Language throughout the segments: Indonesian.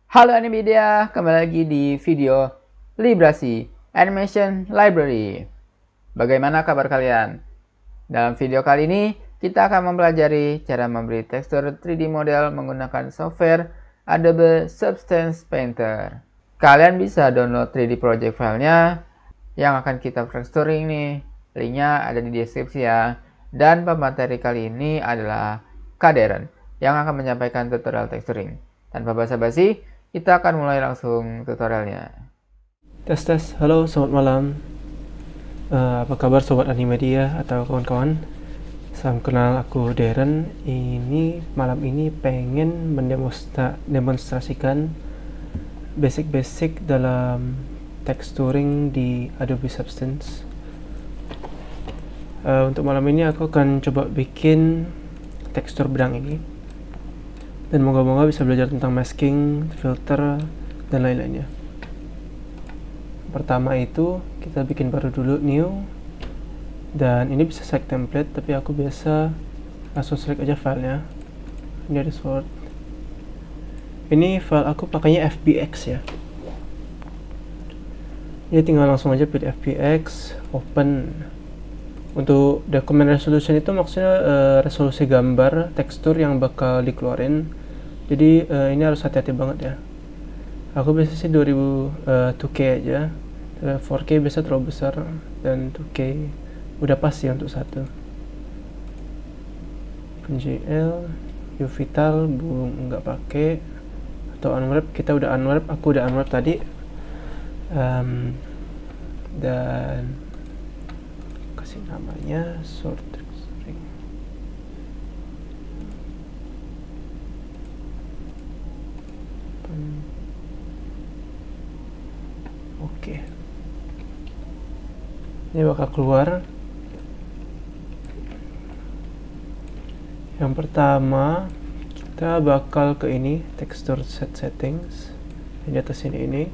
Halo Animedia, kembali lagi di video Librasi Animation Library. Bagaimana kabar kalian? Dalam video kali ini, kita akan mempelajari cara memberi tekstur 3D model menggunakan software Adobe Substance Painter. Kalian bisa download 3D project filenya yang akan kita texturing nih. Linknya ada di deskripsi ya. Dan pemateri kali ini adalah Kaderen yang akan menyampaikan tutorial texturing. Tanpa basa-basi, kita akan mulai langsung tutorialnya. Tes. Halo, selamat malam. Apa kabar sobat Animedia atau kawan-kawan? Salam kenal, aku Darren. Malam ini pengen mendemonstrasikan basic dalam texturing di Adobe Substance. Untuk malam ini aku akan coba bikin tekstur benang ini, dan moga-moga bisa belajar tentang masking, filter, dan lain-lainnya. Pertama itu kita bikin baru dulu new, dan ini bisa select template, tapi aku biasa langsung select aja filenya. Ini ada sort. Ini file aku pakainya FBX ya. Jadi tinggal langsung aja pilih FBX, open. Untuk document resolution itu maksudnya resolusi gambar tekstur yang bakal dikeluarin. Jadi ini harus hati-hati banget ya. Aku biasa sih 2K aja. 4K biasa terlalu besar, dan 2K udah pas sih untuk satu. PNGL, UVital belum nggak pakai, atau unwrap, kita udah unwrap, aku udah unwrap tadi. Dan kasih namanya sort texturing. Oke. Ini bakal keluar. Yang pertama kita bakal ke ini, texture set settings di atas ini.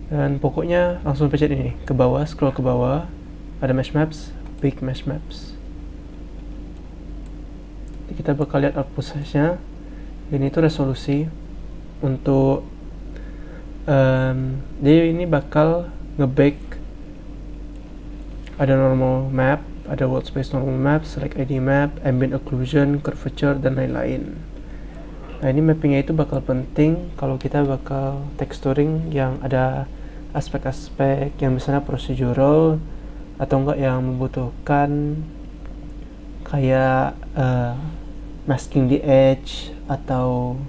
Dan pokoknya langsung pencet ini ke bawah, scroll ke bawah, ada mesh maps, big mesh maps. Jadi kita bakal lihat output size-nya. Ini tuh resolusi untuk jadi ini bakal nge-bake, ada normal map, ada world space normal map, select ID map, ambient occlusion, curvature, dan lain-lain. Nah, ini mappingnya itu bakal penting kalau kita bakal texturing yang ada aspek-aspek yang misalnya procedural, atau enggak yang membutuhkan kayak masking di edge, atau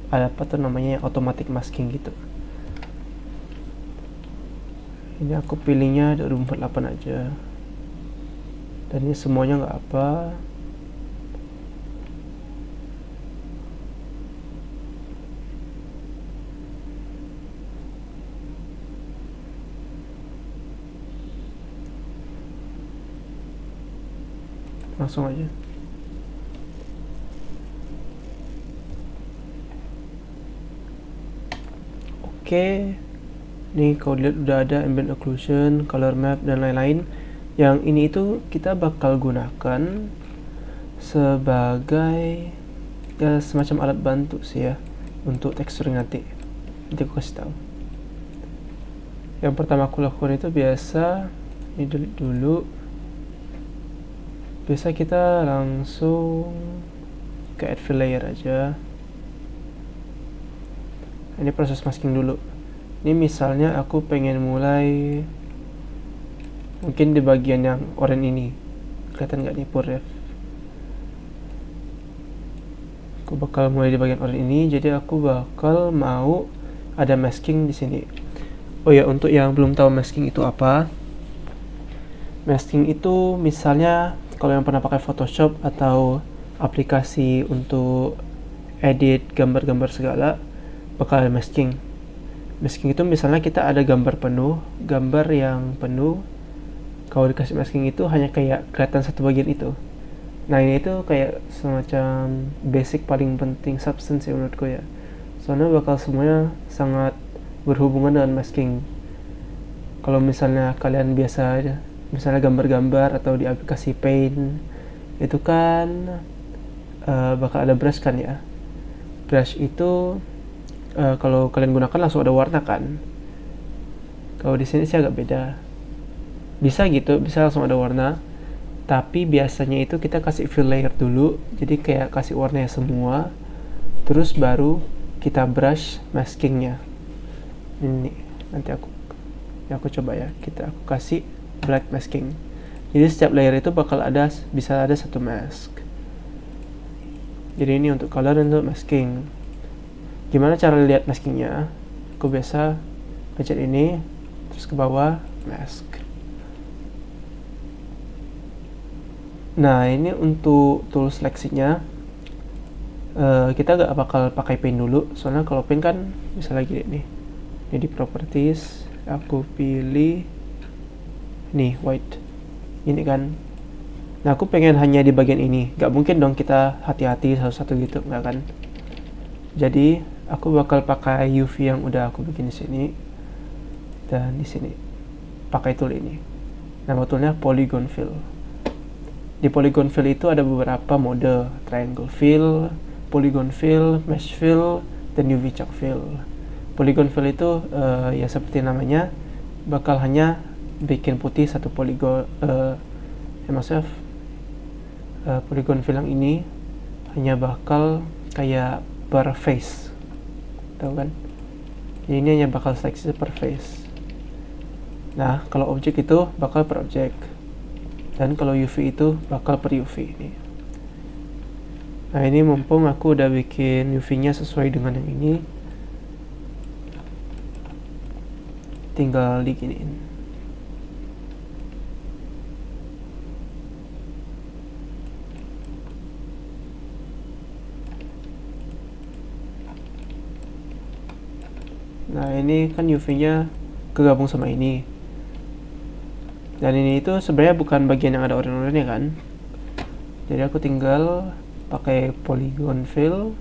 ada apa tuh namanya, automatic masking gitu. Ini aku pilihnya 2048 aja, dan ini semuanya nggak apa. Langsung aja. Oke, nih kalau dilihat udah ada ambient occlusion, color map, dan lain-lain. Yang ini itu kita bakal gunakan sebagai ya semacam alat bantu sih ya untuk texturing nanti aku kasih tahu. Yang pertama aku lakukan itu biasa ini delete dulu. Biasa kita langsung ke add fill layer aja. Ini proses masking dulu. Ini misalnya aku pengen mulai mungkin di bagian yang oranye ini, kelihatan nggak nih pour ref? Aku bakal mulai di bagian oranye ini, jadi aku bakal mau ada masking di sini. Oh ya, untuk yang belum tahu masking itu apa, masking itu misalnya kalau yang pernah pakai Photoshop atau aplikasi untuk edit gambar-gambar segala, bakal ada masking. Masking itu misalnya kita ada gambar yang penuh, kalau dikasih masking itu hanya kayak kelihatan satu bagian itu. Nah, ini itu kayak semacam basic paling penting substance ya menurutku ya, soalnya bakal semuanya sangat berhubungan dengan masking. Kalau misalnya kalian biasa misalnya gambar-gambar atau di aplikasi Paint, itu kan bakal ada brush kan ya. Brush itu kalau kalian gunakan langsung ada warna kan. Kalau di sini sih agak beda. Bisa gitu, bisa langsung ada warna. Tapi biasanya itu kita kasih fill layer dulu. Jadi kayak kasih warnanya semua. Terus baru kita brush maskingnya. Ini nanti aku coba ya. Aku kasih black masking. Jadi setiap layer itu bakal bisa ada satu mask. Jadi ini untuk color dan untuk masking. Gimana cara lihat maskingnya? Aku biasa pencet ini, terus ke bawah mask. Nah ini untuk tool seleksinya. Kita gak bakal pakai pen dulu, soalnya kalau pen kan bisa lagi nih. Ini di properties, aku pilih nih white. Ini kan. Nah aku pengen hanya di bagian ini. Gak mungkin dong kita hati-hati satu-satu gitu, nggak kan? Jadi aku bakal pakai UV yang udah aku bikin di sini dan di sini. Pakai tool ini. Nama toolnya Polygon Fill. Di Polygon Fill itu ada beberapa mode: Triangle Fill, Polygon Fill, Mesh Fill, dan UV Chalk Fill. Polygon Fill itu ya seperti namanya, bakal hanya bikin putih satu polygon. Polygon fill yang ini hanya bakal kayak per face, tahu kan? Jadi ini hanya bakal seleksi per face. Nah kalau objek itu bakal per objek, dan kalau UV itu bakal per UV ini. Nah ini mumpung aku udah bikin UV-nya sesuai dengan yang ini, tinggal diginiin. Nah ini kan UV-nya kegabung sama ini, dan ini itu sebenarnya bukan bagian yang ada oranye-oranye kan. Jadi aku tinggal pakai polygon fill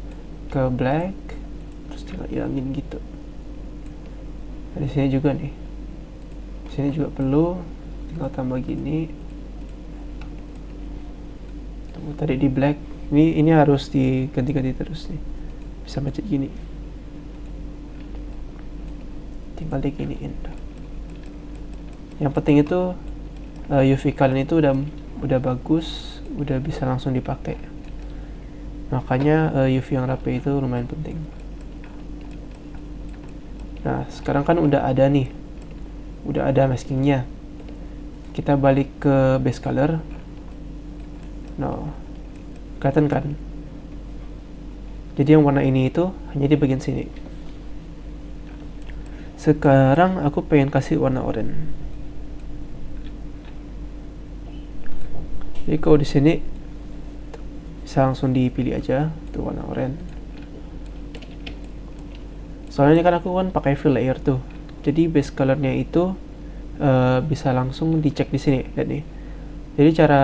ke black, terus tinggal hilangin gitu. Nah, di sini juga nih, di sini juga perlu, tinggal tambah gini. Tadi di black, ini harus diganti-ganti terus nih. Bisa macet gini, tinggal diginiin. Yang penting itu UV kalian itu udah bagus, udah bisa langsung dipakai. Makanya UV yang rapi itu lumayan penting. Nah sekarang kan udah ada nih, udah ada maskingnya. Kita balik ke base color. Nah kelihatan kan? Jadi yang warna ini itu hanya di bagian sini. Sekarang aku pengen kasih warna oranye. Jadi kalau di sini bisa langsung dipilih aja tuh warna oranye. Soalnya ini kan aku kan pakai fill layer tuh. Jadi base colornya itu bisa langsung dicek di sini, lihat nih. Jadi cara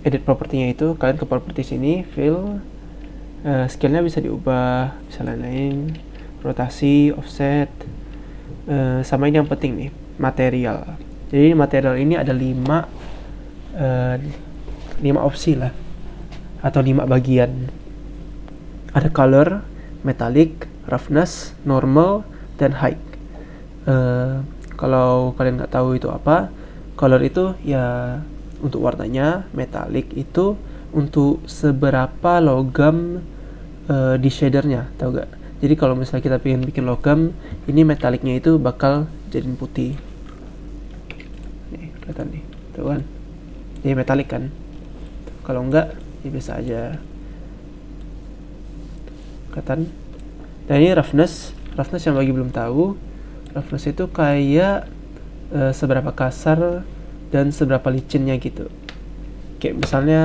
edit propertinya itu kalian ke properti sini, fill, scale-nya bisa diubah, bisa lain-lain, rotasi, offset, sama ini yang penting nih, material. Jadi material ini ada 5 opsi lah, atau 5 bagian. Ada color, metallic, roughness, normal, dan height. Kalau kalian nggak tahu itu apa, color itu ya untuk warnanya, metallic itu untuk seberapa logam di shadernya, tahu gak? Jadi kalau misalnya kita pengen bikin logam, ini metallicnya itu bakal jadiin putih. Nih, kelihatan nih, tuh kan? Jadi metallic kan? Kalau enggak, ya biasa aja. Kelihatan? Dan ini roughness yang bagi belum tahu, roughness itu kayak seberapa kasar dan seberapa licinnya gitu. Kayak misalnya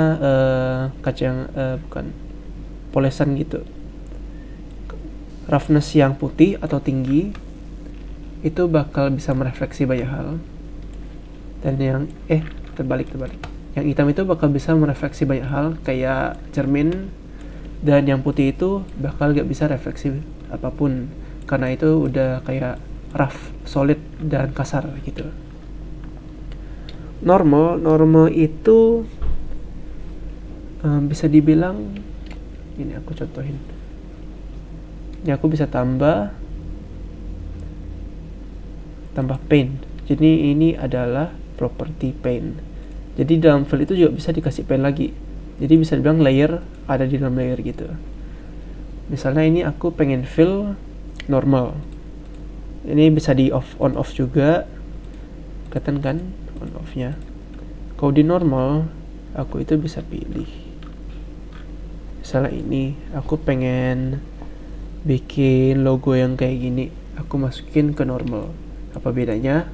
kaca yang bukan polesan gitu. Roughness yang putih atau tinggi itu bakal bisa merefleksi banyak hal. Dan yang terbalik. Yang hitam itu bakal bisa merefleksi banyak hal kayak cermin, dan yang putih itu bakal gak bisa refleksi apapun karena itu udah kayak rough, solid, dan kasar gitu. Normal itu bisa dibilang Ini aku contohin. Ini aku bisa tambah paint. Jadi ini adalah property paint. Jadi dalam fill itu juga bisa dikasih paint lagi. Jadi bisa dibilang layer ada di dalam layer gitu. Misalnya ini aku pengen fill normal. Ini bisa di on off juga. Kelihatan kan on off nya. Kalau di normal aku itu bisa pilih. Misalnya ini aku pengen bikin logo yang kayak gini, aku masukin ke normal. Apa bedanya?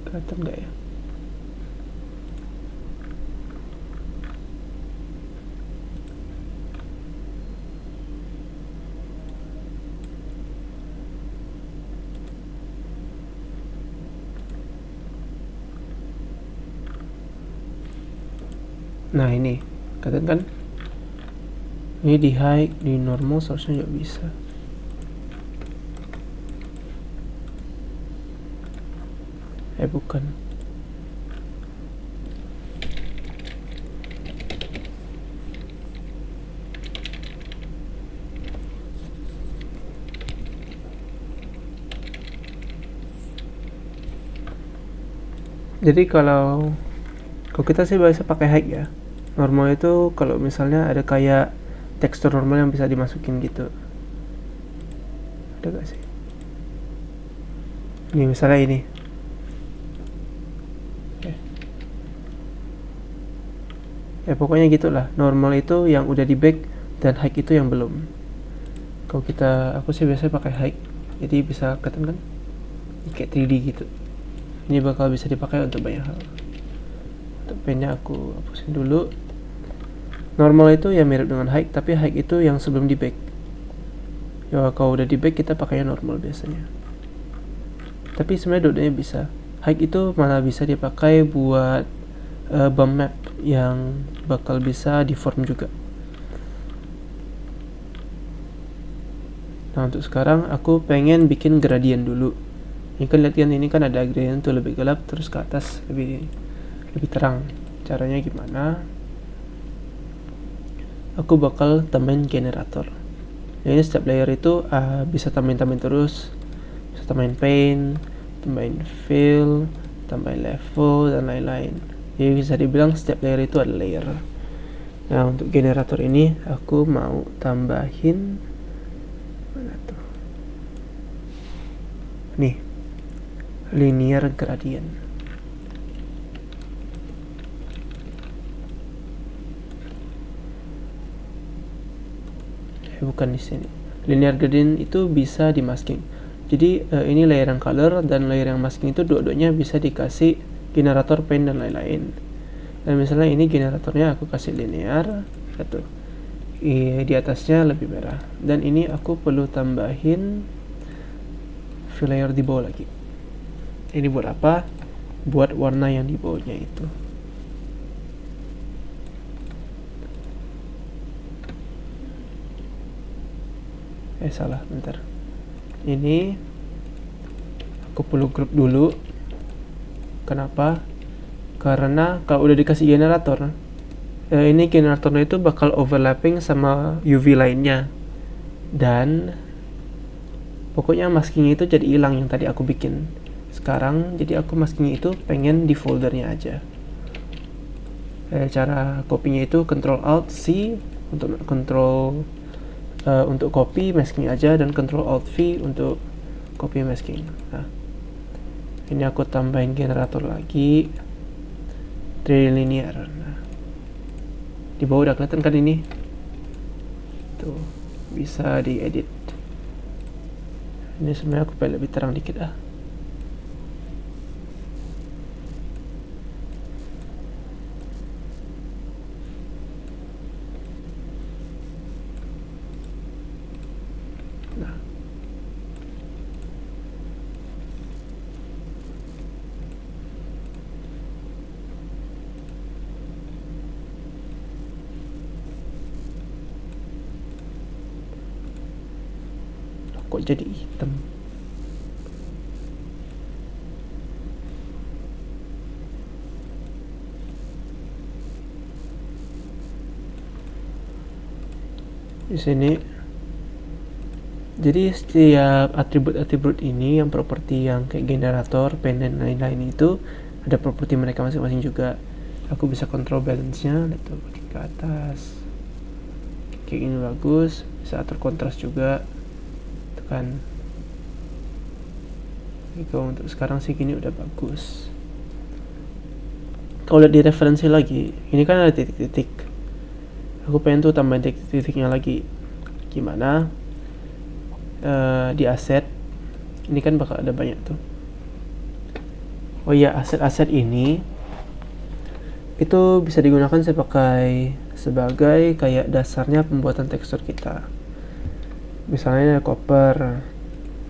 Kelihatan nggak ya? Nah ini, kelihatan kan? Ini di high, di normal seharusnya juga bisa. Bukan. Jadi kalau kita sih biasa pakai high ya. Normal itu kalau misalnya ada kayak tekstur normal yang bisa dimasukin gitu. Ada gak sih? Ini misalnya ini. Pokoknya gitulah. Normal itu yang udah di back dan high itu yang belum. Kalau aku sih biasanya pakai high. Jadi bisa kelihatan kan? Kayak 3D gitu. Ini bakal bisa dipakai untuk banyak hal. Untuk pennya aku hapusin dulu. Normal itu ya mirip dengan high, tapi high itu yang sebelum di back. Ya kalau udah di back kita pakainya normal biasanya. Tapi sebenarnya dua-duanya bisa. High itu malah bisa dipakai buat bump map yang bakal bisa deform juga. Nah untuk sekarang aku pengen bikin gradient dulu. Ini kan lihat kan, ini kan ada gradient tuh lebih gelap terus ke atas lebih terang. Caranya gimana? Aku bakal tambahin generator. Nah, ini setiap layer itu bisa tambahin terus. Bisa tambahin paint, tambahin fill, tambahin level dan lain-lain. Jadi bisa dibilang setiap layer itu ada layer. Nah untuk generator ini aku mau tambahin mana tuh? Nih, linear gradient. Bukan di sini. Linear gradient itu bisa di masking. Jadi ini layer yang color dan layer yang masking itu dua-duanya bisa dikasih generator paint dan lain-lain. Dan misalnya ini generatornya aku kasih linear satu, di atasnya lebih merah. Dan ini aku perlu tambahin fill layer di bawah lagi. Ini buat apa? Buat warna yang di bawahnya itu. Salah, bentar. Ini aku perlu group dulu. Kenapa? Karena kalau udah dikasih generator, ini generatornya itu bakal overlapping sama UV lainnya. Dan pokoknya masking itu jadi hilang yang tadi aku bikin. Sekarang jadi aku masking itu pengen di foldernya aja. Cara copy-nya itu Ctrl Alt C untuk untuk copy masking aja, dan Ctrl Alt V untuk copy masking. Nah, ini aku tambahin generator lagi, 3D linear. Nah, di bawah udah kelihatan kan ini? Tuh, bisa diedit. Ini sebenarnya aku pengen lebih terang dikit ah. kok jadi hitam. Di sini jadi setiap atribut-atribut ini yang properti yang kayak generator, pen dan lain-lain itu ada properti mereka masing-masing juga. Aku bisa kontrol balance-nya, lihat tuh ke atas. Kayak gini bagus, bisa atur kontras juga. Tekan. Kalau untuk sekarang sih gini udah bagus. Kalau lihat di referensi lagi, ini kan ada titik-titik. Aku pengen tuh tambahin titik-titiknya lagi. Gimana? Di aset ini kan bakal ada banyak tuh. Oh iya, aset-aset ini itu bisa digunakan sebagai kayak dasarnya pembuatan tekstur kita. Misalnya copper.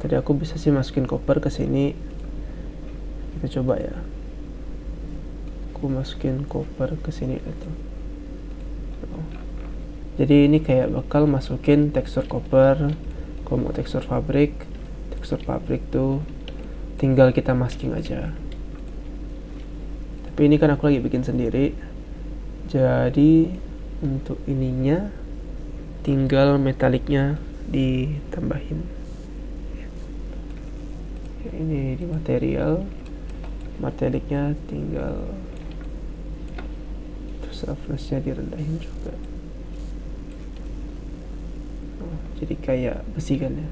Tadi aku bisa sih masukin copper ke sini. Kita coba ya. Aku masukin copper ke sini itu. Jadi ini kayak bakal masukin tekstur copper. Kalau mau tekstur fabrik tuh tinggal kita masking aja. Tapi ini kan aku lagi bikin sendiri, jadi untuk ininya tinggal metaliknya ditambahin. Ini di material, metaliknya tinggal, terus roughness-nya direndahin juga. Jadi kayak besi kan ya.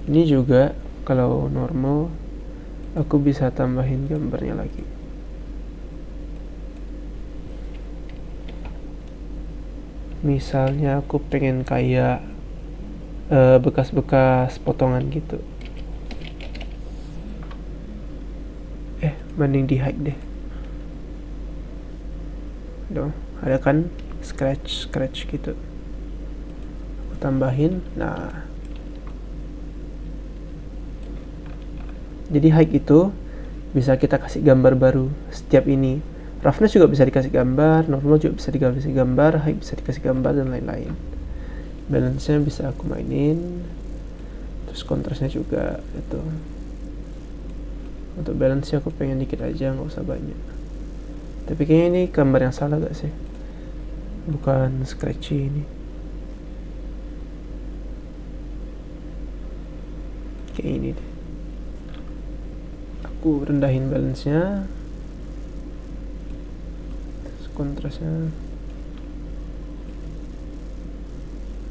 Ini juga kalau normal aku bisa tambahin gambarnya lagi. Misalnya aku pengen kayak bekas-bekas potongan gitu. Mending di hide deh. Tuh, ada kan scratch gitu. Aku tambahin. Nah, jadi hide itu bisa kita kasih gambar baru setiap ini. Roughness juga bisa dikasih gambar, normal juga bisa dikasih gambar, hide bisa dikasih gambar dan lain-lain. Balance-nya bisa aku mainin. Terus kontrasnya juga itu. Untuk balance-nya aku pengen dikit aja, nggak usah banyak. Tapi kayaknya ini gambar yang salah gak sih? Bukan scratchy ini. Kayak ini deh. Aku rendahin balance-nya. Terus kontrasnya.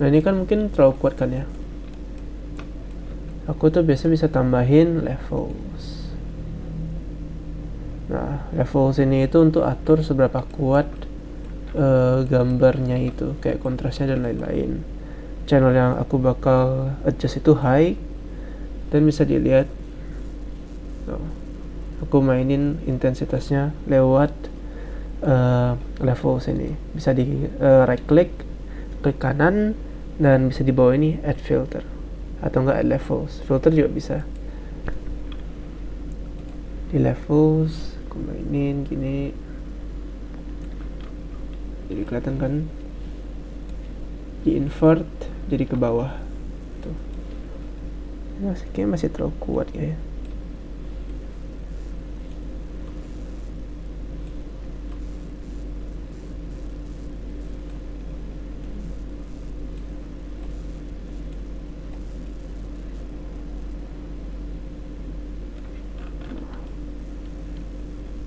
Nah ini kan mungkin terlalu kuat kan ya. Aku tuh biasa bisa tambahin levels. Nah levels ini itu untuk atur seberapa kuat gambarnya itu, kayak kontrasnya dan lain-lain. Channel yang aku bakal adjust itu high, dan bisa dilihat aku mainin intensitasnya lewat level sini. Bisa di right click, klik kanan, dan bisa di bawah ini add filter atau enggak add levels. Filter juga bisa. Di levels aku mainin gini, jadi kelihatan kan, di invert jadi ke bawah tuh. Kayaknya masih terlalu kuat ya.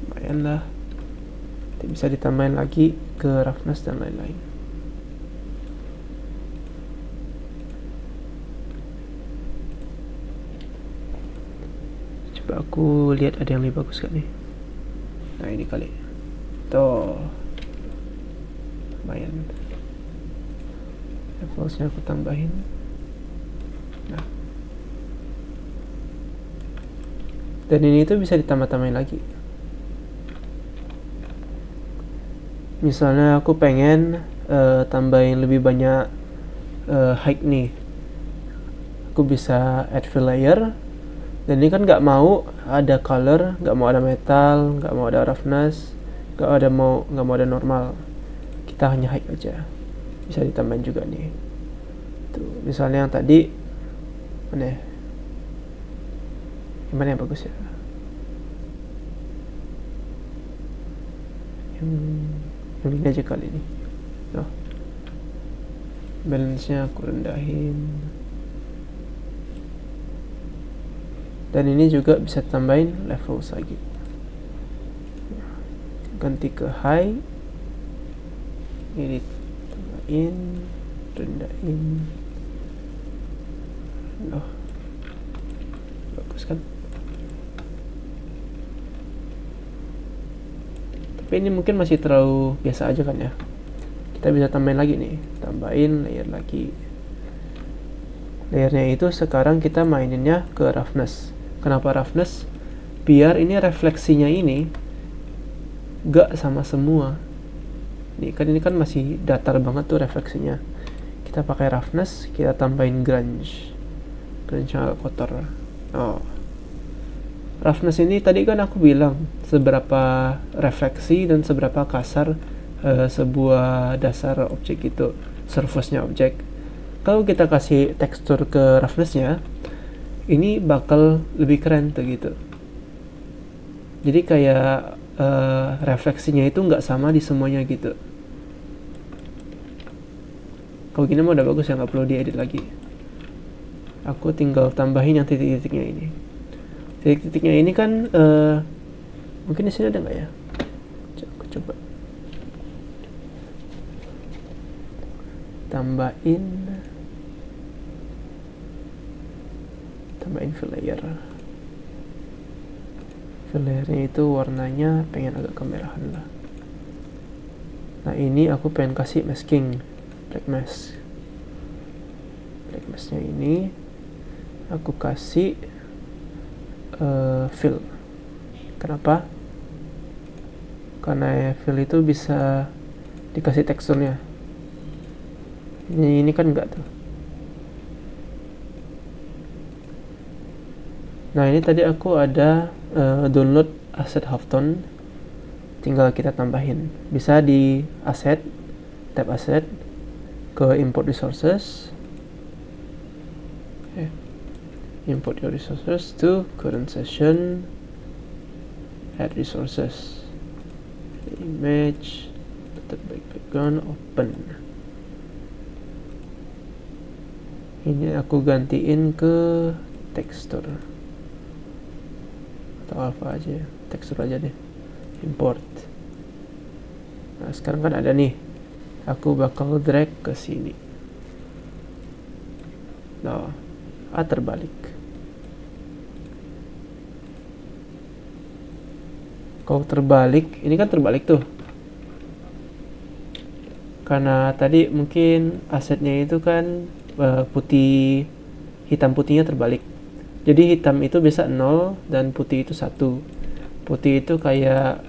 Lumayan lah. Bisa ditambahin lagi ke roughness dan lain-lain. Coba aku lihat ada yang lebih bagus gak nih. Nah ini kali. Tuh, lumayan. Levelsnya aku tambahin. Nah, dan ini tuh bisa ditambah-tambahin lagi. Misalnya aku pengen tambahin lebih banyak height nih, aku bisa add fill layer. Dan ini kan nggak mau ada color, nggak mau ada metal, nggak mau ada roughness, nggak mau ada normal. Kita hanya height aja. Bisa ditambahin juga nih. Tuh, misalnya yang tadi mana ya? Gimana yang bagus ya? Yang ini aja kali ini. Nah, balance-nya aku rendahin. Dan ini juga bisa tambahin levels lagi. Ganti ke high. Ini tambahin, rendahin. Nah, bagus kan? Tapi ini mungkin masih terlalu biasa aja kan ya. Kita bisa tambahin lagi nih, tambahin layer lagi. Layernya itu sekarang kita maininnya ke roughness. Kenapa roughness? Biar ini refleksinya ini gak sama semua. Ini kan masih datar banget tuh refleksinya. Kita pakai roughness, kita tambahin grunge. Grunge agak kotor. Oh. Roughness ini tadi kan aku bilang seberapa refleksi dan seberapa kasar sebuah dasar objek itu, surface-nya objek. Kalau kita kasih tekstur ke roughness-nya, ini bakal lebih keren tuh gitu. Jadi kayak refleksinya itu nggak sama di semuanya gitu. Kalau gini mah udah bagus ya, nggak perlu diedit lagi. Aku tinggal tambahin yang titik-titiknya ini. Titik-titiknya ini kan mungkin di sini ada nggak ya? Aku coba tambahin fill layer. Fill layernya itu warnanya pengen agak kemerahan lah. Nah ini aku pengen kasih masking, black mask. Black masknya ini aku kasih fill. Kenapa? Karena fill itu bisa dikasih teksturnya. Ini kan enggak tuh. Nah ini tadi aku ada download asset halftone, tinggal kita tambahin. Bisa di asset, tab asset, ke import resources. Import your resources to current session, add resources, image, background, open. Ini aku gantiin ke tekstur atau alpha aja, tekstur aja deh, import. Nah sekarang kan ada nih, aku bakal drag ke sini. Nah, terbalik. Kalau terbalik, ini kan terbalik tuh. Karena tadi mungkin asetnya itu kan putih, hitam putihnya terbalik. Jadi hitam itu bisa 0 dan putih itu 1. Putih itu kayak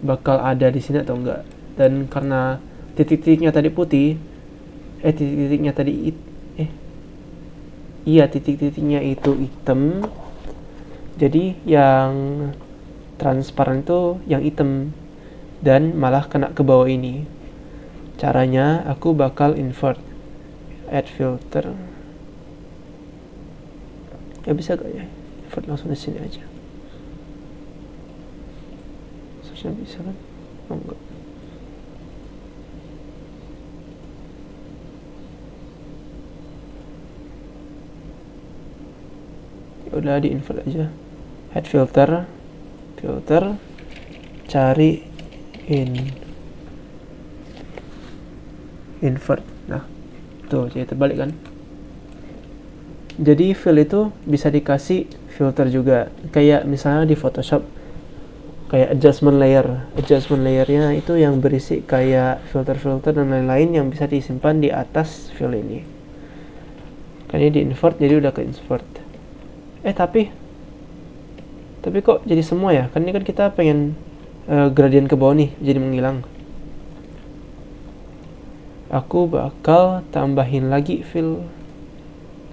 bakal ada di sini atau enggak. Dan karena titik-titiknya tadi putih, titik-titiknya tadi titik-titiknya itu hitam. Jadi yang transparan itu yang hitam dan malah kena ke bawah ini. Caranya aku bakal invert, add filter. Ya bisa gak ya? Invert langsung di sini aja. Seharusnya bisa kan? Oh enggak. Ya udah di invert aja. Add filter, cari invert. Nah, tuh jadi terbalik kan? Jadi fill itu bisa dikasih filter juga. Kayak misalnya di Photoshop, kayak adjustment layernya itu yang berisi kayak filter-filter dan lain-lain yang bisa disimpan di atas fill ini. Kan ini di invert, jadi udah ke invert. Tapi kok jadi semua ya? Kan ini kan kita pengen gradient ke bawah nih, jadi menghilang. Aku bakal tambahin lagi fill,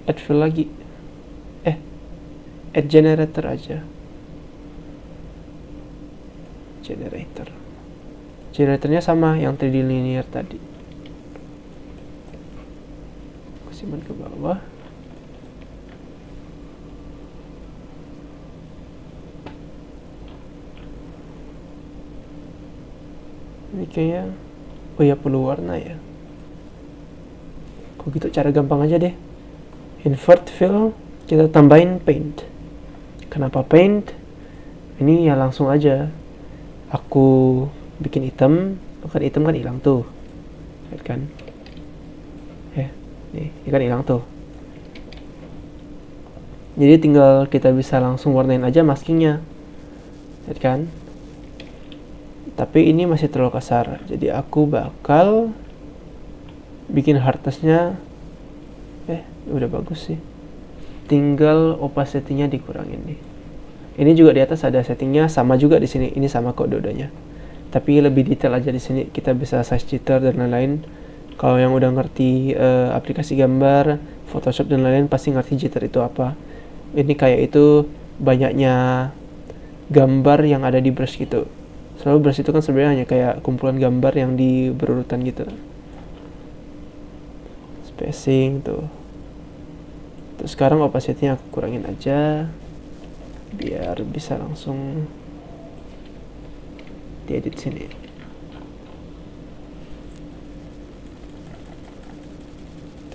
add fill lagi. Add generator aja. Generatornya sama yang 3D linear tadi. Kasih simpan ke bawah. Ini kayak, oh ya perlu warna ya. Kok gitu, cara gampang aja deh. Invert fill, kita tambahin paint. Kenapa paint? Ini ya langsung aja. Aku bikin hitam, kan hitam kan hilang tuh. Lihat kan? Nih, ini kan hilang tuh. Jadi tinggal kita bisa langsung warnain aja maskingnya. Lihat kan? Tapi ini masih terlalu kasar, jadi aku bakal bikin hardness-nya udah bagus sih. Tinggal opacity-nya dikurangin nih. Ini juga di atas ada settingnya, sama juga di sini. Ini sama kok dua-duanya. Tapi lebih detail aja di sini. Kita bisa size jitter dan lain-lain. Kalau yang udah ngerti aplikasi gambar, Photoshop dan lain-lain pasti ngerti jitter itu apa. Ini kayak itu banyaknya gambar yang ada di brush gitu. Selalu brush itu kan sebenarnya hanya kayak kumpulan gambar yang di berurutan gitu. Spacing tuh. Terus sekarang opacity-nya aku kurangin aja biar bisa langsung diedit sini.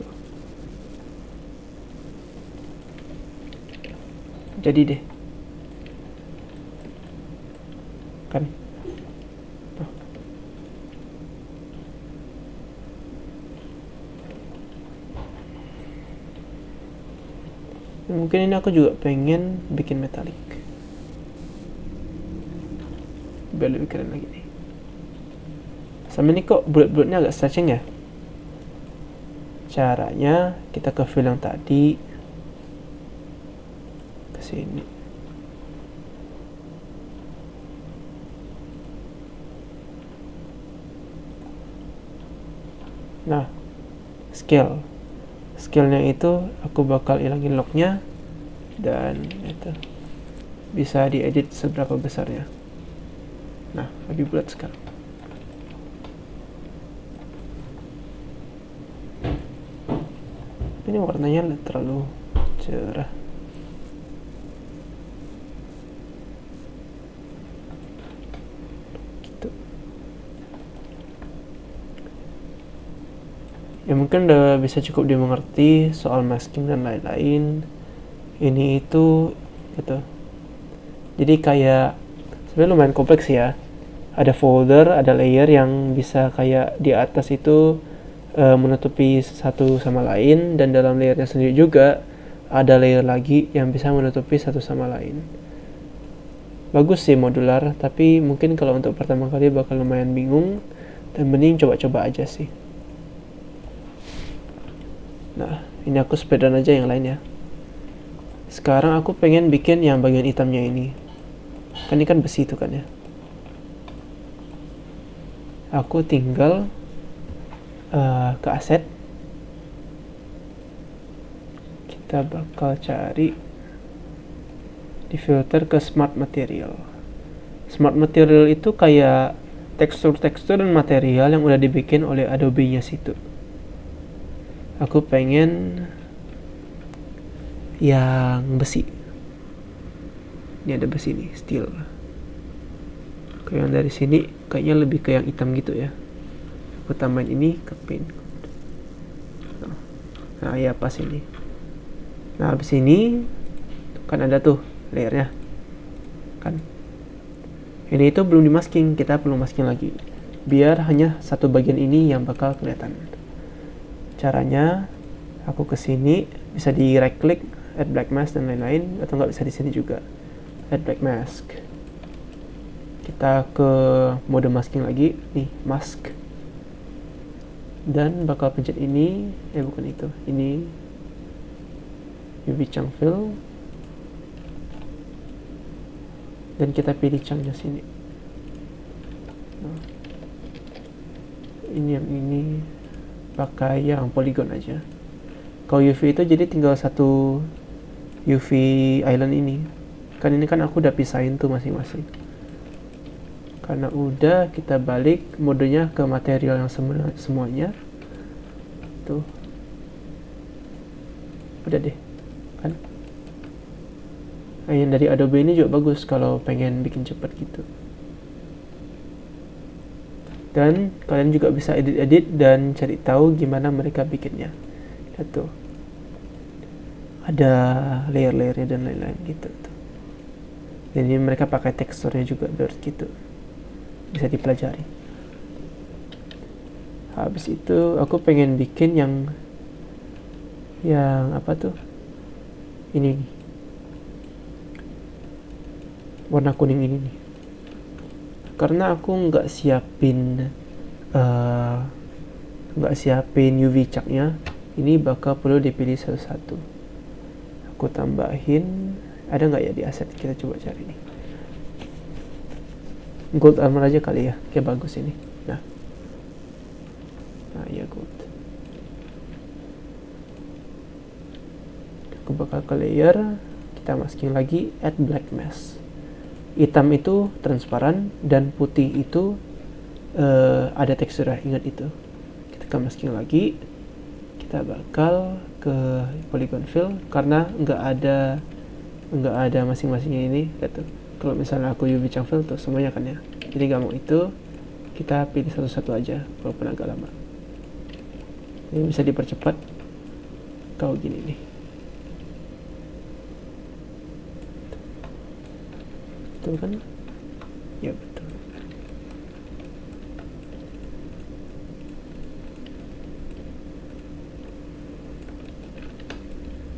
Tuh. Jadi deh. Kan? Mungkin ini aku juga pengen bikin metalik biar lebih keren lagi nih. Sama ini kok bulat-bulatnya agak stretching ya. Caranya kita ke fill yang tadi, ke sini. Nah, skillnya itu aku bakal ilangin locknya dan itu bisa diedit seberapa besarnya. Nah, lebih bulat sekarang. Ini warnanya terlalu cerah. Gitu. Ya mungkin udah bisa cukup dimengerti soal masking dan lain-lain. Ini itu gitu. Jadi kayak sebenarnya lumayan kompleks ya. Ada folder, ada layer yang bisa kayak di atas itu menutupi satu sama lain, dan dalam layernya sendiri juga ada layer lagi yang bisa menutupi satu sama lain. Bagus sih modular, tapi mungkin kalau untuk pertama kali bakal lumayan bingung dan mending coba-coba aja sih. Nah, ini aku speedrun aja yang lain ya. Sekarang aku pengen bikin yang bagian hitamnya ini. Kan ini kan besi itu kan ya. Aku tinggal ke aset. Kita bakal cari di filter ke smart material. Smart material itu kayak tekstur-tekstur dan material yang udah dibikin oleh Adobe-nya situ. Aku pengen yang besi. Ini ada besi nih, steel. Kayak yang dari sini kayaknya lebih ke yang hitam gitu ya. Aku tambahin ini ke paint. Nah ya pas ini. Nah habis ini kan ada tuh layernya kan. Ini itu belum dimasking, kita perlu masking lagi biar hanya satu bagian ini yang bakal kelihatan. Caranya aku kesini, bisa di right click, add black mask dan lain-lain, atau nggak bisa di sini juga add black mask. Kita ke mode masking lagi nih, mask, dan bakal pencet ini, bukan itu, ini UV chunk fill, dan kita pilih chunknya sini. Nah, ini yang ini pakai yang polygon aja. Kalau UV itu jadi tinggal satu UV island ini. Kan ini kan aku udah pisahin tuh masing-masing. Karena udah, kita balik modenya ke material yang semuanya. Tuh. udah deh kan. Nah, yang dari Adobe ini juga bagus kalau pengen bikin cepat gitu. Dan kalian juga bisa edit-edit dan cari tahu gimana mereka bikinnya. Lihat tuh, ada layer-layernya dan lain-lain gitu tuh. Jadi mereka pakai teksturnya juga biar gitu, bisa dipelajari. Habis itu aku pengen bikin yang apa tuh, ini nih, warna kuning ini nih, karena aku nggak siapin UV catnya. Ini bakal perlu dipilih satu-satu. Aku tambahin, ada nggak ya di aset, kita coba cari nih. Gold armor aja kali ya, kayak bagus ini. Nah ya gold. Aku bakal ke layer, kita masking lagi, add black mask. Hitam itu transparan dan putih itu ada teksturnya, ingat itu. Kita ke masking lagi, kita bakal ke polygon fill karena nggak ada masing-masingnya ini. Lihat tuh, kalau misalnya aku UV chunk fill tuh semuanya kan ya, jadi nggak mau itu, kita pilih satu-satu aja walaupun agak lama. Ini bisa dipercepat kalau gini nih. Betul kan? Ya betul.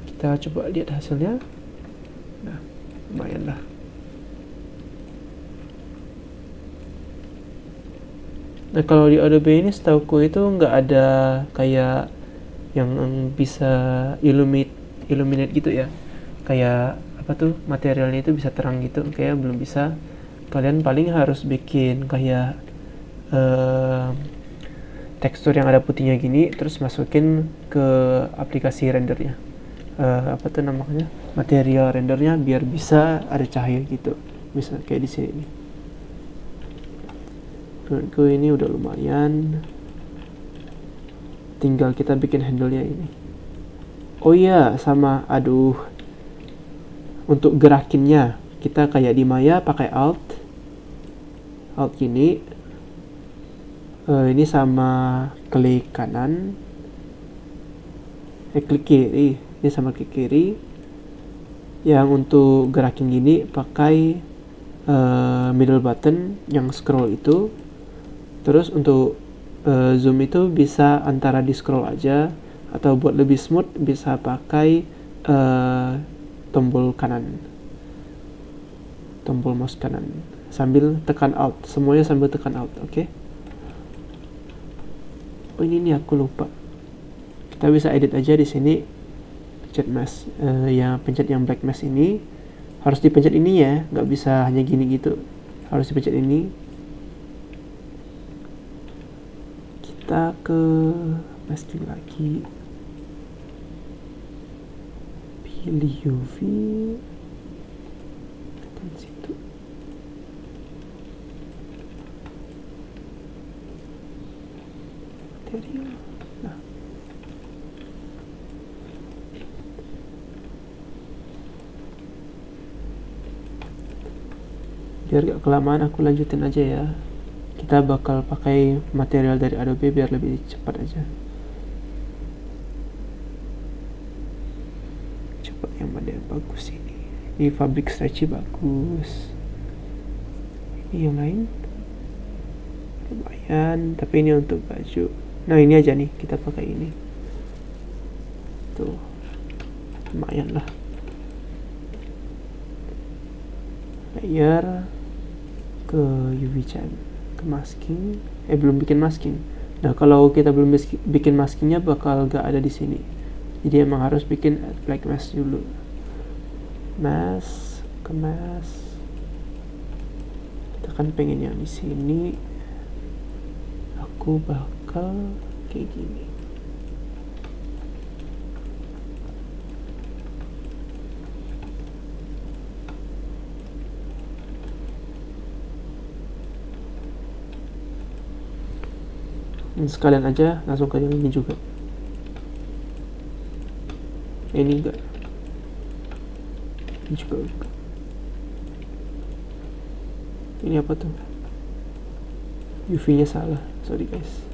Kita coba lihat hasilnya. Nah, lumayan lah. Nah, kalau di Adobe ini setauku itu nggak ada kayak yang bisa illuminate gitu ya. Kayak apa tuh, materialnya itu bisa terang gitu, kayak belum bisa. Kalian paling harus bikin kayak tekstur yang ada putihnya gini, terus masukin ke aplikasi rendernya. Apa tuh namanya, material rendernya, biar bisa ada cahaya gitu, bisa kayak di sini nih. Menurutku ini udah lumayan, tinggal kita bikin handle-nya ini. Oh iya, sama untuk gerakinnya kita kayak di Maya pakai alt gini. Ini sama klik kanan, klik kiri, ini sama klik kiri. Yang untuk gerakin gini pakai middle button yang scroll itu. Terus untuk zoom itu bisa antara di scroll aja, atau buat lebih smooth bisa pakai tombol mouse kanan sambil tekan alt, semuanya sambil tekan alt. Oke. Oh ini aku lupa, kita bisa edit aja di sini, pencet mask, pencet yang black mask ini, harus dipencet ini ya, nggak bisa hanya gini gitu, harus dipencet ini. Kita ke masking lagi, pilih UV, tekan situ. Material. Nah, biar gak kelamaan aku lanjutin aja ya. Kita bakal pakai material dari Adobe biar lebih cepat aja. Coba yang mana yang bagus ini. Ini Fabric Stretchy bagus. Ini yang lain lumayan, tapi ini untuk baju. Nah ini aja nih, kita pakai ini. Tuh, lumayan lah. Layer ke UV channel, ke masking. Belum bikin masking. Nah kalau kita belum bikin maskingnya bakal gak ada di sini. Jadi emang harus bikin black mask dulu. Mask ke mask. Kita kan pengen yang di sini. Aku bakal kayak gini. Sekalian aja langsung ke yang ini juga. Ini enggak. Ini juga enggak. Ini apa tuh? UV-nya salah, sorry guys.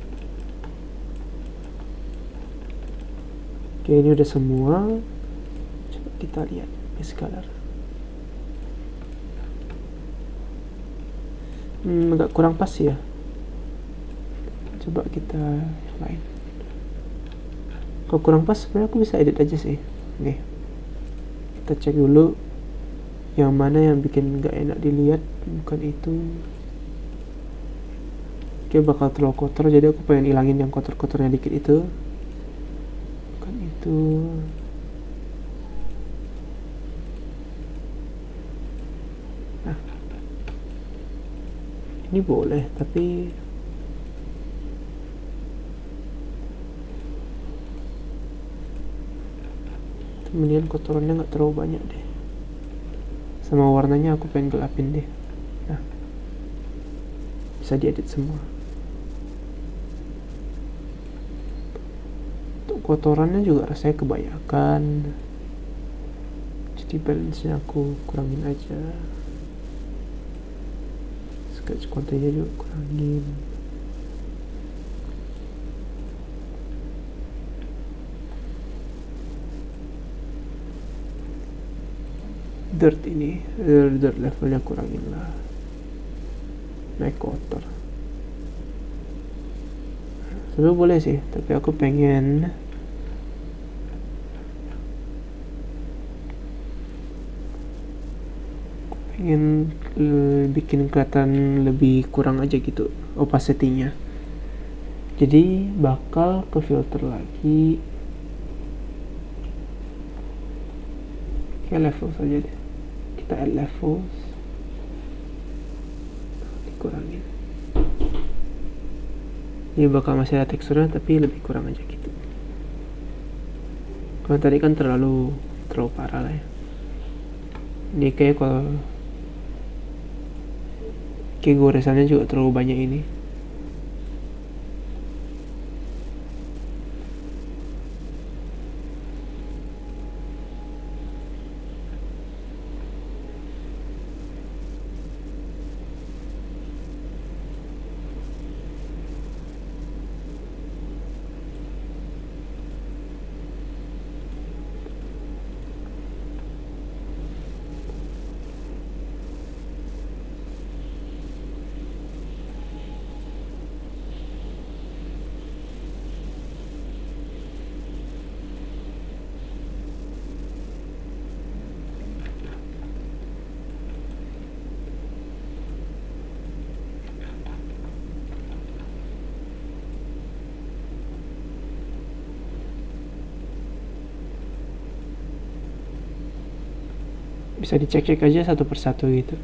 Oke, ini udah semua. Coba kita lihat base color. Agak kurang pas ya. Coba kita yang lain. Kalau kurang pas sebenarnya aku bisa edit aja sih. Oke, kita cek dulu yang mana yang bikin nggak enak dilihat. Bukan itu. Oke, bakal terlalu kotor, jadi aku pengen ilangin yang kotor-kotornya dikit itu. Bukan itu. Nah, ini boleh, tapi kemudian kotorannya nggak terlalu banyak deh. Sama warnanya aku pengen gelapin deh. Nah, bisa diedit semua. Untuk kotorannya juga rasanya kebanyakan, jadi balance nya aku kurangin aja. Sketch kontennya juga kurangin. Dirt ini, dirt levelnya kurangin lah, naik kotor. Sebenarnya boleh sih, tapi aku pengen bikin kelihatan lebih kurang aja gitu opacity-nya. Jadi bakal ke filter lagi, kayak level saja deh. Kita add levels, dikurangin. Ini bakal masih ada teksturnya tapi lebih kurang aja gitu. Karena tadi kan terlalu parah lah ya. Ini kayak kalau goresannya juga terlalu banyak ini. Bisa dicek-cek aja satu persatu gitu.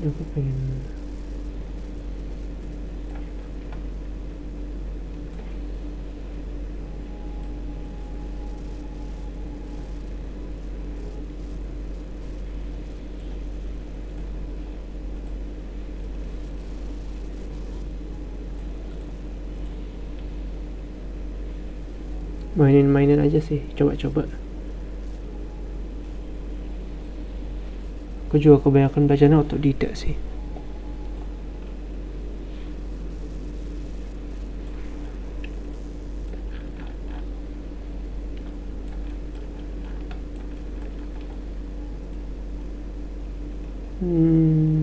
Aku pengen mainin aja sih, coba-coba. Aku juga kebanyakan bacanya otodidak sih.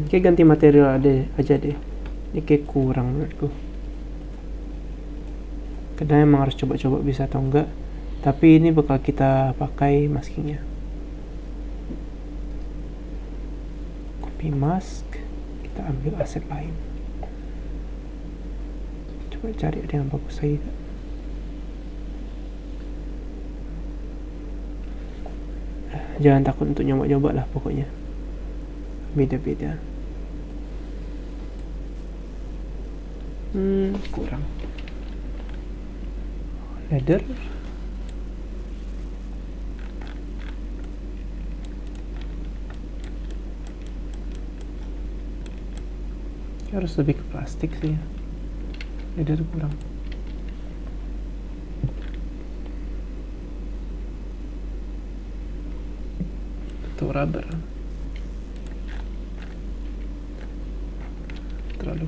Kayak ganti material aja deh. Ini kayak kurang menurutku. Karena emang harus coba-coba bisa atau enggak. Tapi ini bakal kita pakai maskingnya. Copy mask, kita ambil aset lain. Coba cari ada yang bagus lagi. Jangan takut untuk nyoba-nyoba lah pokoknya. Beda-beda. Kurang. Leather. Harus lebih ke plastik sih ya. Leather kurang. atau rubber. Terlalu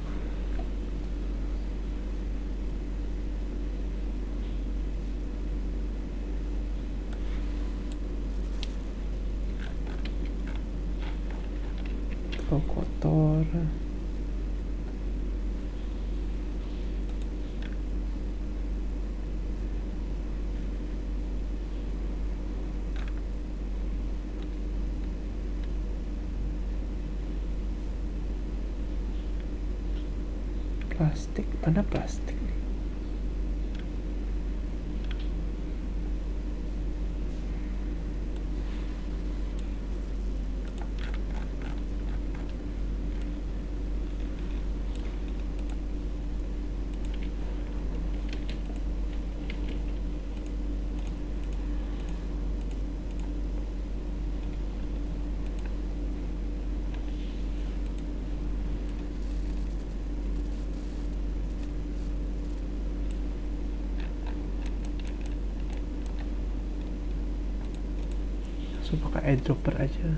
kotor. Plastik, mana plastik nih? So pakai eyedropper aja.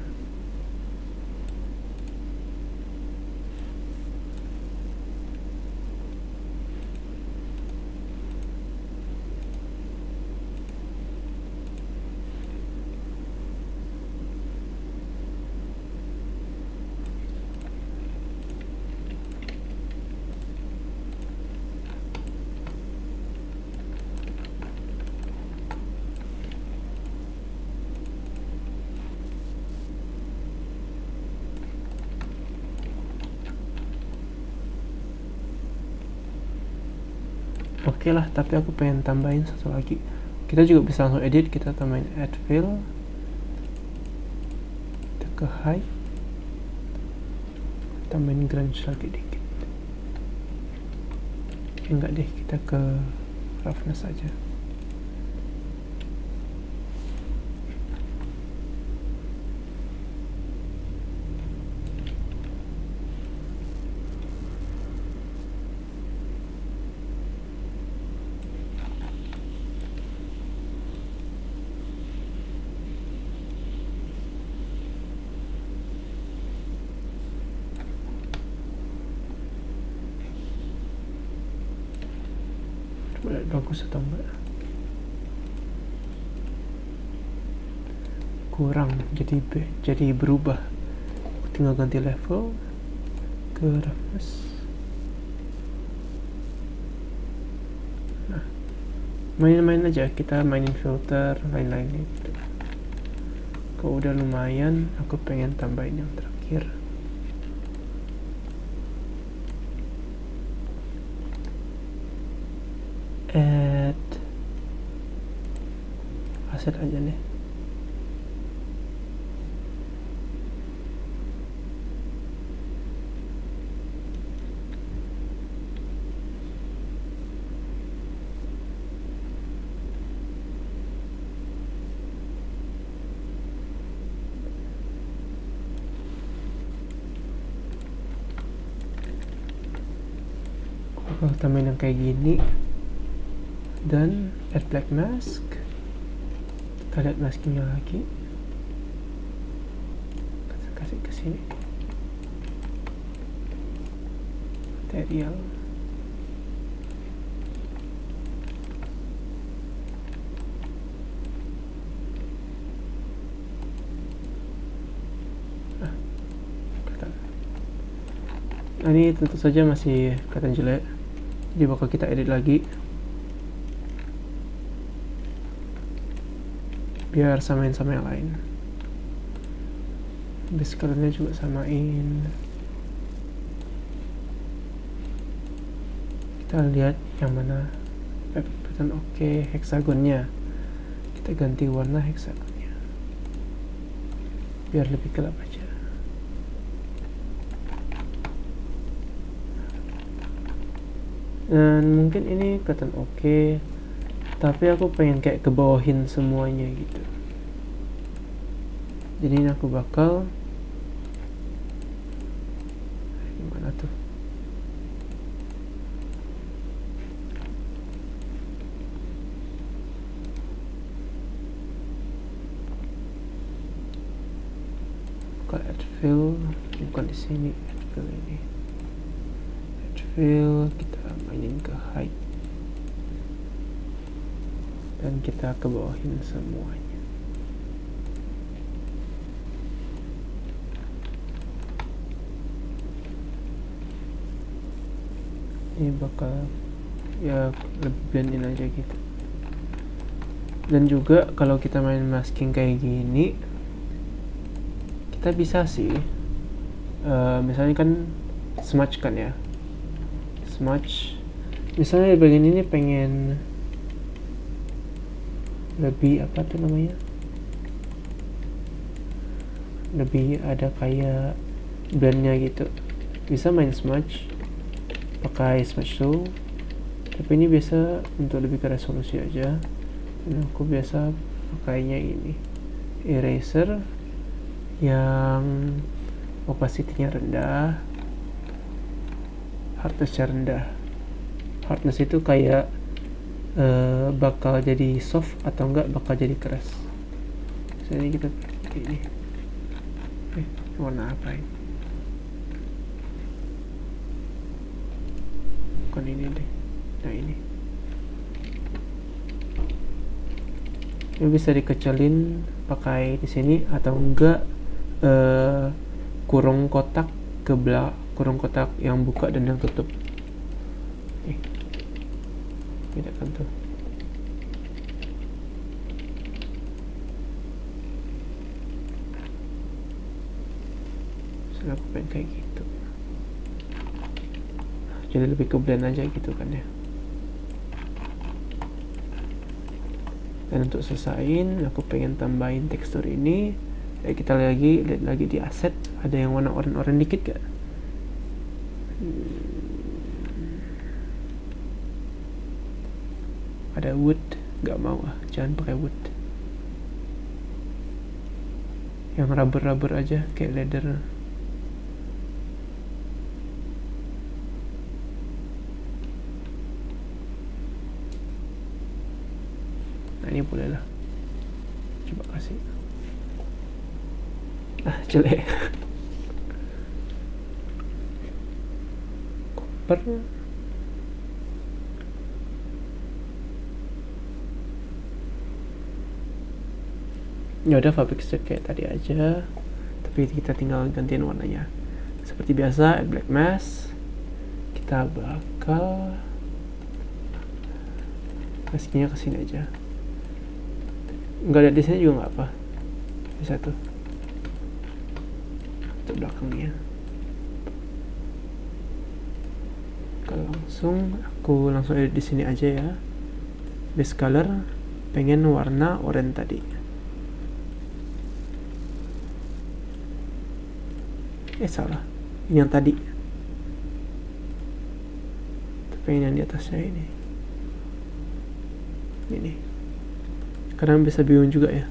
Oke lah, tapi aku pengen tambahin satu lagi. Kita juga bisa langsung edit, kita tambahin add fill, kita ke height, tambahin grunge lagi dikit. Enggak deh, kita ke roughness aja. Coba lihat bagus atau enggak. Kurang, jadi berubah. Tinggal ganti level ke roughness. Nah, main-main aja, kita mainin filter lain-lain gitu. Kalau udah lumayan, aku pengen tambahin yang terakhir. Add aset aja nih. Aku tambahin yang kayak gini. Dan add black mask, kita lihat maskingnya lagi, kita kasih ke sini, material, nah ini tentu saja masih kelihatan jelek, jadi bakal kita edit lagi biar samain sama yang lain. Base colornya juga samain. Kita lihat yang mana pattern oke. Hexagonnya kita ganti warna hexagonnya biar lebih gelap aja. Dan mungkin ini kelihatan oke, tapi aku pengen kayak kebawahin semuanya gitu. Jadi ini aku bakal gimana tuh, Kalau add fill bukan di sini, fill ini. Add fill kita mainin ke height dan kita ke bawahin semuanya. Ini bakal ya lebih blend in aja gitu. Dan juga kalau kita main masking kayak gini, kita bisa sih misalnya kan smudge kan ya, smudge misalnya di bagian ini pengen lebih apa tuh namanya, lebih ada kayak blendnya gitu, bisa main smudge pakai smudge tool, tapi ini biasa untuk lebih ke resolusi aja. Dan aku biasa pakainya ini eraser yang opacity-nya rendah, hardness-nya rendah. Hardness itu kayak bakal jadi soft atau enggak bakal jadi keras. Misalnya kita pakai ini. Warna apa ini? Bukan ini deh. Nah ini. Ini bisa dikecilin pakai di sini atau enggak kurung kotak ke belakang, kurung kotak yang buka dan yang tutup. Tidak kan tuh. Saya aku pengen kayak gitu. Jadi lebih ke blend aja gitu kan ya. Dan untuk selesaiin, aku pengen tambahin tekstur ini. Ya kita lihat lagi di aset, ada yang warna oranye dikit gak? Ada wood, gak mau jangan pakai wood. Yang rubber aja kayak leather. Nah ini boleh lah, coba kasih. Jelek. Copper. Ya udah fabric strip kayak tadi aja, tapi kita tinggal gantiin warnanya. Seperti biasa, add black mask. Kita bakal maskingnya ke sini aja. Nggak ada di sini juga nggak apa, bisa tuh untuk belakangnya. Kalau aku langsung edit di sini aja ya. Base color pengen warna oranye tadi. Salah, ini yang tadi. Tapi yang di atasnya ini. Ini. Kadang bisa bingung juga ya.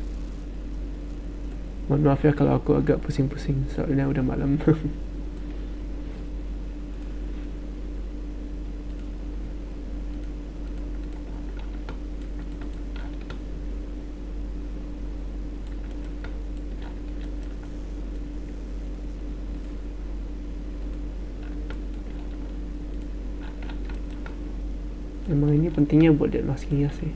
Mohon maaf ya kalau aku agak pusing-pusing, soalnya udah malam. Emang ini pentingnya buat depth maskingnya sih.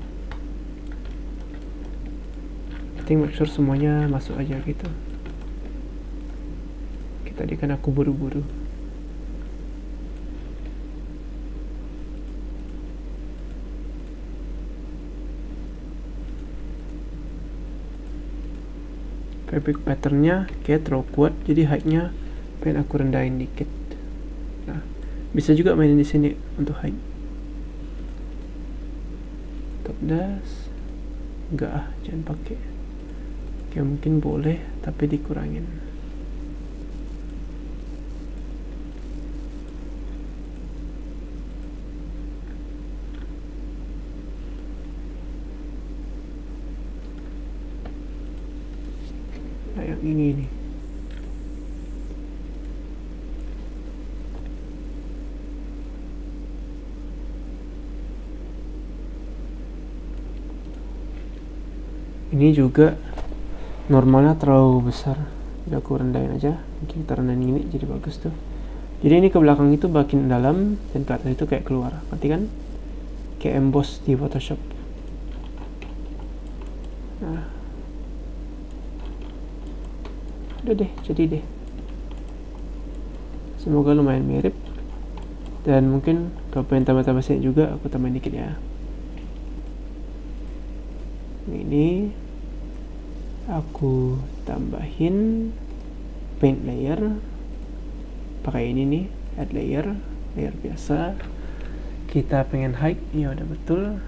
Penting make sure semuanya masuk aja gitu. Tadi kan aku buru-buru. Fabric patternnya kayak terlalu kuat, jadi height-nya pengen aku rendahin dikit. Nah, bisa juga mainin di sini untuk height. Top dash, enggak jangan pakai. Oke, mungkin boleh, tapi dikurangin. Nah, yang ini nih. Ini juga normalnya terlalu besar, Udah aku rendahin aja, mungkin kita rendahin gini jadi bagus tuh. Jadi ini ke belakang itu makin dalam dan ke atas itu kayak keluar, ngerti kan? Kayak emboss di Photoshop. Nah, udah deh, jadi deh. Semoga lumayan mirip. Dan mungkin kalau pengen tambah-tambah sini juga aku tambahin dikit ya. Ini aku tambahin paint layer pakai ini nih, add layer biasa. Kita pengen height, ya udah betul.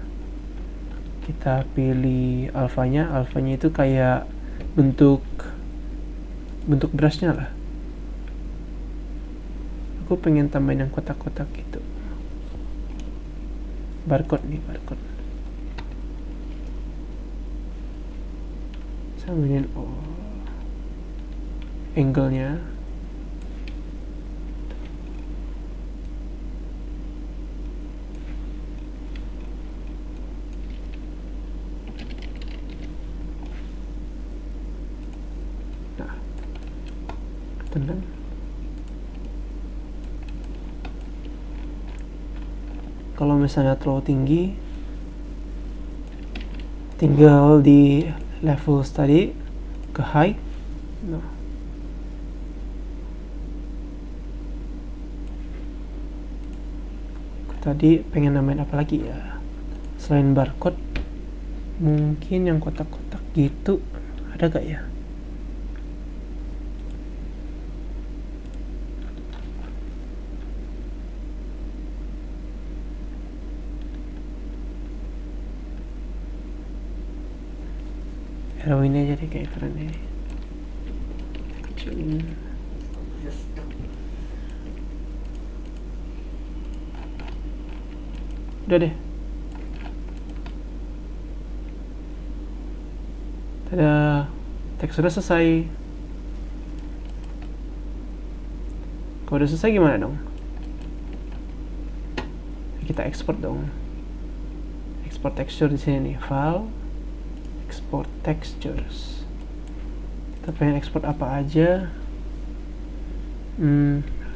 Kita pilih alfanya itu kayak bentuk brushnya lah. Aku pengen tambahin yang kotak-kotak gitu. Barcode. Samain angle-nya. Nah, tenang. Kalau misalnya terlalu tinggi, tinggal di level tadi ke height. Nah, aku tadi pengen namain apa lagi ya selain barcode? Mungkin yang kotak-kotak gitu, ada gak ya? Arrow ini aja deh kayak keren nih. Kecilin. Udah deh. Tada. Teks sudah selesai. Kalau udah selesai gimana dong? Kita ekspor dong. Export texture di sini nih, file. Export textures. Kita pengen ekspor apa aja.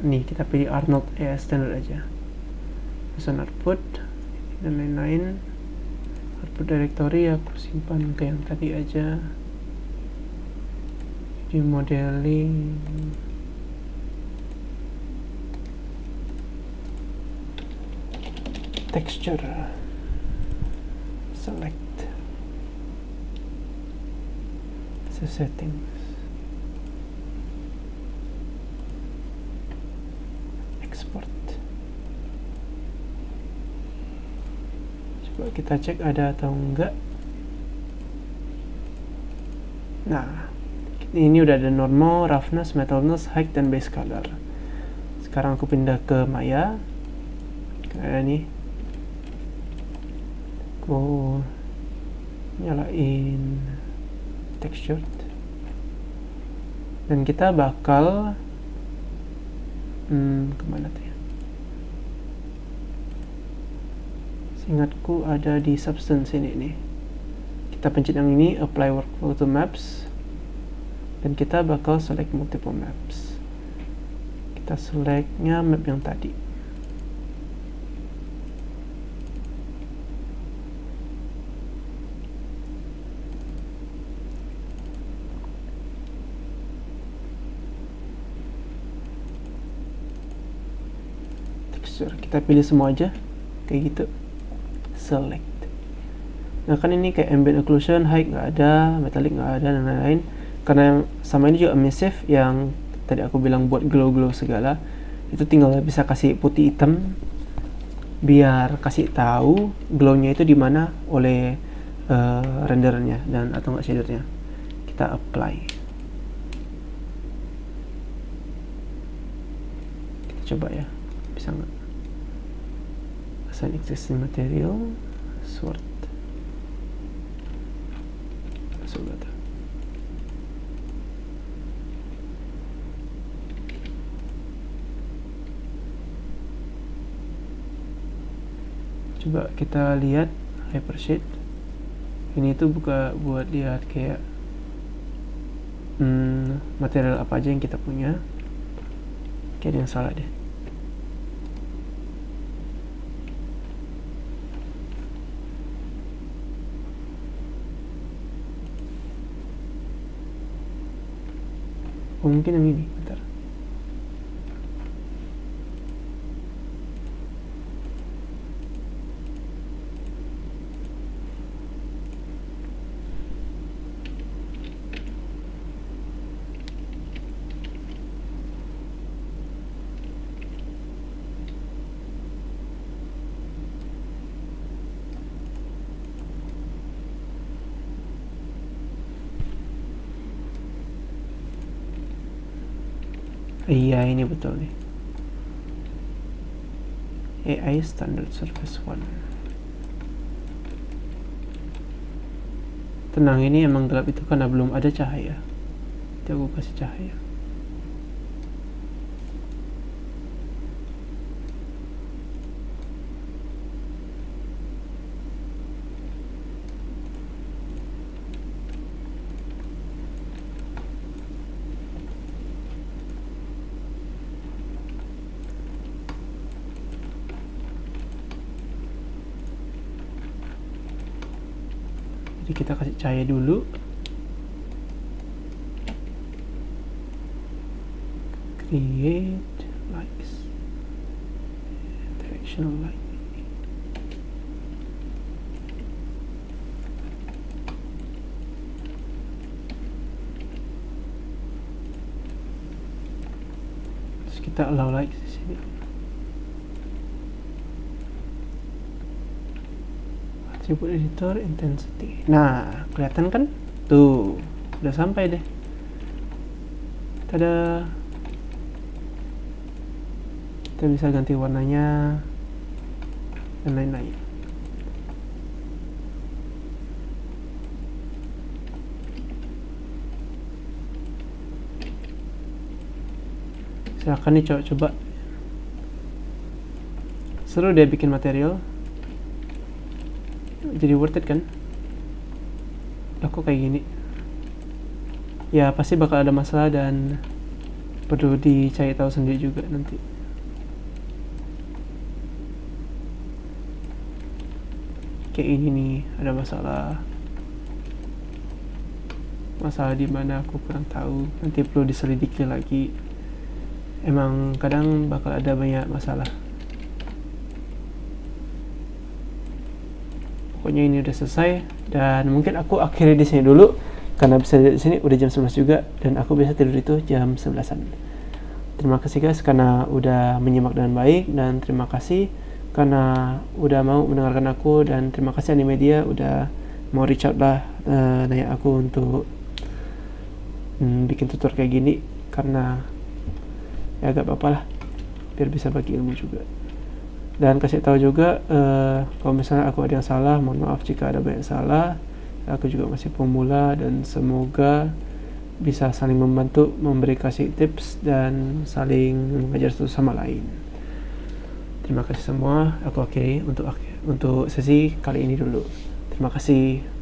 Nih kita pilih Arnold ya, standard aja. Pesan output dan lain-lain. Output directory aku simpan ke yang tadi aja. Di modeling. Texture. Select. Settings, export. Coba kita cek ada atau enggak. Nah, ini udah ada normal, roughness, metalness, height, dan base color. Sekarang aku pindah ke Maya. Kayak nih. Aku nyalain texture dan kita bakal kemana tuh ya? Seingatku ada di substance ini nih. Kita pencet yang ini, apply workflow to maps, dan kita bakal select multiple maps. Kita selectnya map yang tadi. Kita pilih semua aja kayak gitu, select. Nah kan ini kayak ambient occlusion, height nggak ada, metallic nggak ada, dan lain-lain. Karena sama ini juga emissive yang tadi aku bilang buat glow segala, itu tinggal bisa kasih putih hitam biar kasih tahu glownya itu di mana oleh rendernya dan atau nggak shadernya. Kita apply. Kita coba ya, bisa nggak? Assign existing material, sort, masuk data. Coba kita lihat hypershade. Ini tuh buat lihat kayak material apa aja yang kita punya. Oke, ada yang salah deh. Oh, mungkin yang ini, bentar. Iya, ini betul nih. AI Standard Surface 1. Tenang, ini emang gelap itu karena belum ada cahaya. Jadi aku kasih cahaya. Jadi kita kasih cahaya dulu. Create lights. Directional light. Terus kita allow light di sini. Attribute editor intensity. Nah, kelihatan kan? Tuh, udah sampai deh. Tada. Kita bisa ganti warnanya dan lain-lain. Silahkan nih coba. Seru dia bikin material. Jadi worth it kan? Aku kayak gini. Ya pasti bakal ada masalah dan perlu dicari tahu sendiri juga nanti. Kayak ini nih, ada masalah di mana aku kurang tahu, nanti perlu diselidiki lagi. Emang kadang bakal ada banyak masalah. Pokoknya ini udah selesai dan mungkin aku akhiri di sini dulu karena bisa di sini udah jam 11 juga dan aku biasa tidur itu jam 11-an. Terima kasih guys karena udah menyimak dengan baik dan terima kasih karena udah mau mendengarkan aku dan terima kasih Animedia udah mau reach out lah nanya aku untuk bikin tutor kayak gini karena ya gak apa-apa lah biar bisa bagi ilmu juga dan kasih tahu juga kalau misalnya aku ada yang salah mohon maaf jika ada banyak salah. Aku juga masih pemula dan semoga bisa saling membantu, memberi kasih tips dan saling mengajar satu sama lain. Terima kasih semua. Aku akhiri untuk sesi kali ini dulu. Terima kasih.